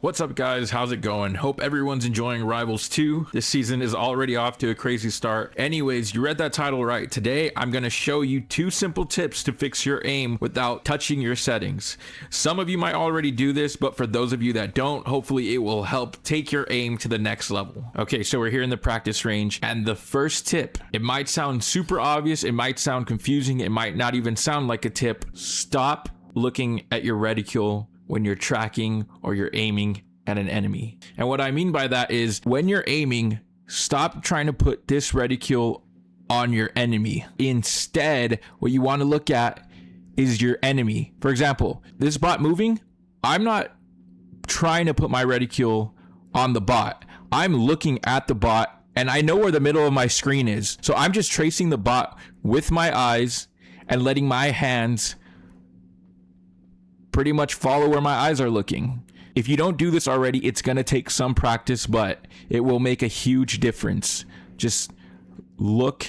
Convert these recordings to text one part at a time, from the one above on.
What's up guys, how's it going? Hope everyone's enjoying Rivals 2. This season is already off to a crazy start. Anyways, you read that title right. Today, I'm gonna show you 2 simple tips to fix your aim without touching your settings. Some of you might already do this, but for those of you that don't, hopefully it will help take your aim to the next level. Okay, so we're here in the practice range, and the first tip, it might sound super obvious, it might sound confusing, it might not even sound like a tip. Stop looking at your reticule when you're tracking or you're aiming at an enemy. And what I mean by that is when you're aiming, stop trying to put this reticule on your enemy. Instead, what you want to look at is your enemy. For example, this bot moving, I'm not trying to put my reticule on the bot. I'm looking at the bot and I know where the middle of my screen is. So I'm just tracing the bot with my eyes and letting my hands pretty much follow where my eyes are looking. If you don't do this already, it's gonna take some practice, but it will make a huge difference. Just look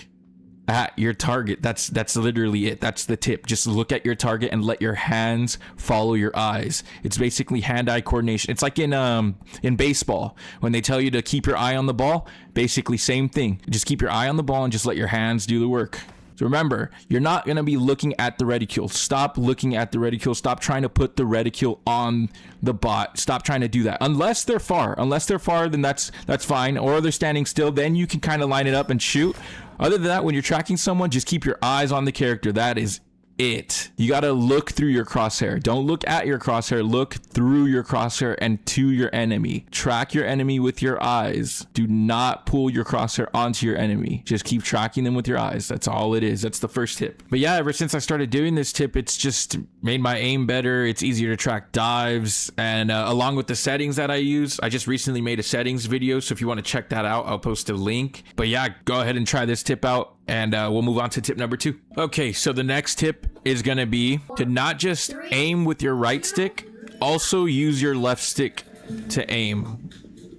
at your target. That's literally it. That's the tip. Just look at your target and let your hands follow your eyes. It's basically hand-eye coordination. It's like in baseball when they tell you to keep your eye on the ball. Basically same thing. Just keep your eye on the ball and just let your hands do the work. So remember, you're not going to be looking at the reticule. Stop looking at the reticule. Stop trying to put the reticule on the bot. Stop trying to do that. Unless they're far. Unless they're far, then that's fine. Or they're standing still, then you can kind of line it up and shoot. Other than that, when you're tracking someone, just keep your eyes on the character. That is it. You got to look through your crosshair. Don't look at your crosshair. Look through your crosshair and to your enemy. Track your enemy with your eyes. Do not pull your crosshair onto your enemy. Just keep tracking them with your eyes. That's all it is. That's the first tip. But yeah, ever since I started doing this tip, it's just made my aim better. It's easier to track dives. And along with the settings that I use, I just recently made a settings video. So if you want to check that out, I'll post a link. But yeah, go ahead and try this tip out. And we'll move on to tip number 2. Okay, so the next tip is going to be to not just aim with your right stick, also use your left stick to aim.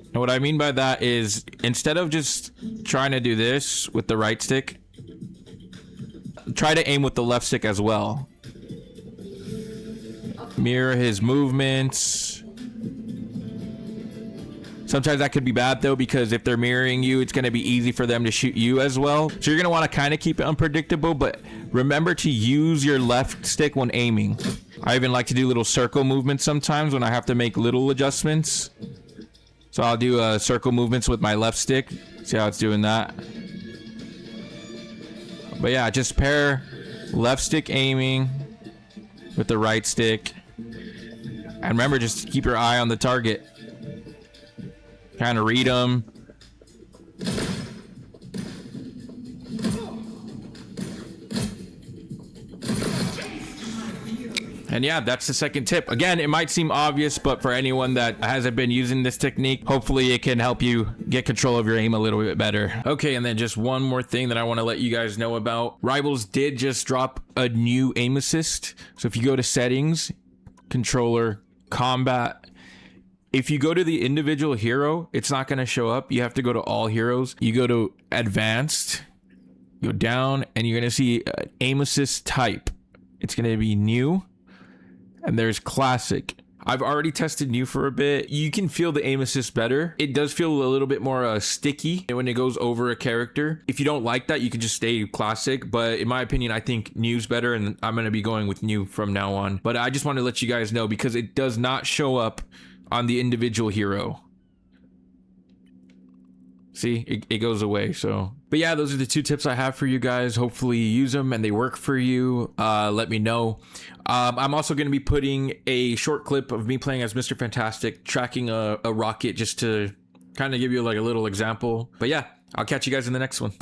And what I mean by that is instead of just trying to do this with the right stick, try to aim with the left stick as well. Mirror his movements. Sometimes that could be bad though, because if they're mirroring you, it's going to be easy for them to shoot you as well. So you're going to want to kind of keep it unpredictable, but remember to use your left stick when aiming. I even like to do little circle movements sometimes when I have to make little adjustments. So I'll do circle movements with my left stick. See how it's doing that. But yeah, just pair left stick aiming with the right stick. And remember, just keep your eye on the target. Kind of read them. And yeah, that's the second tip. Again, it might seem obvious, but for anyone that hasn't been using this technique, hopefully it can help you get control of your aim a little bit better. Okay, and then just one more thing that I want to let you guys know about. Rivals did just drop a new aim assist. So if you go to settings, controller, combat, if you go to the individual hero, it's not going to show up. You have to go to all heroes. You go to advanced, go down, and you're going to see aim assist type. It's going to be new, and there's classic. I've already tested new for a bit. You can feel the aim assist better. It does feel a little bit more sticky when it goes over a character. If you don't like that, you can just stay classic. But in my opinion, I think new's better, and I'm going to be going with new from now on. But I just want to let you guys know because it does not show up on the individual hero. See, it goes away. So, but yeah, those are the 2 tips I have for you guys. Hopefully you use them and they work for you. Let me know. I'm also going to be putting a short clip of me playing as Mr. Fantastic, tracking a rocket, just to kind of give you like a little example. But yeah, I'll catch you guys in the next one.